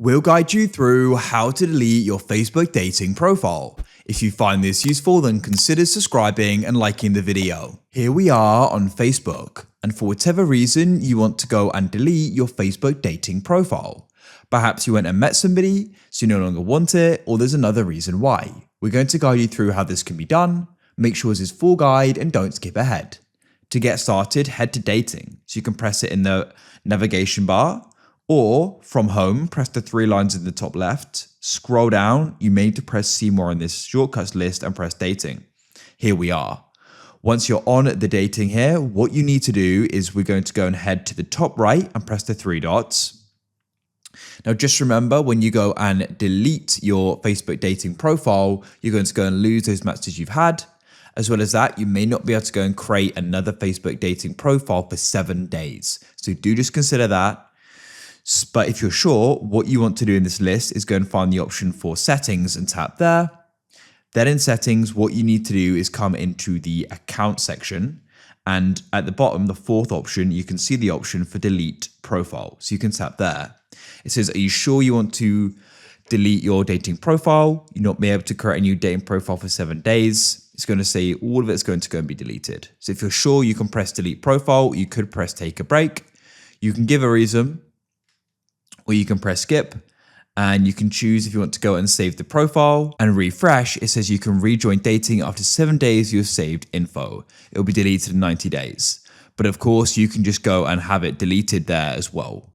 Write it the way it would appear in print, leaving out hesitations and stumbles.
We'll guide you through how to delete your Facebook dating profile. If you find this useful, then consider subscribing and liking the video. Here we are on Facebook, and for whatever reason you want to go and delete your Facebook dating profile. Perhaps you went and met somebody, so you no longer want it, or there's another reason why. We're going to guide you through how this can be done. Make sure this is full guide and don't skip ahead. To get started, head to dating. So you can press it in the navigation bar, or from home, press the three lines in the top left, scroll down, you may need to press see more on this shortcuts list and press dating. Here we are. Once you're on the dating here, what you need to do is we're going to go and head to the top right and press the three dots. Now just remember, when you go and delete your Facebook dating profile, you're going to go and lose those matches you've had. As well as that, you may not be able to go and create another Facebook dating profile for 7 days. So do just consider that. But if you're sure, what you want to do in this list is go and find the option for settings and tap there. Then in settings, what you need to do is come into the account section. And at the bottom, the fourth option, you can see the option for delete profile. So you can tap there. It says, are you sure you want to delete your dating profile? You're not be able to create a new dating profile for 7 days. It's going to say all of it's going to go and be deleted. So if you're sure, you can press delete profile. You could press take a break. You can give a reason, or you can press skip, and you can choose if you want to go and save the profile and refresh. It says you can rejoin dating after 7 days you've saved info. It will be deleted in 90 days. But of course, you can just go and have it deleted there as well.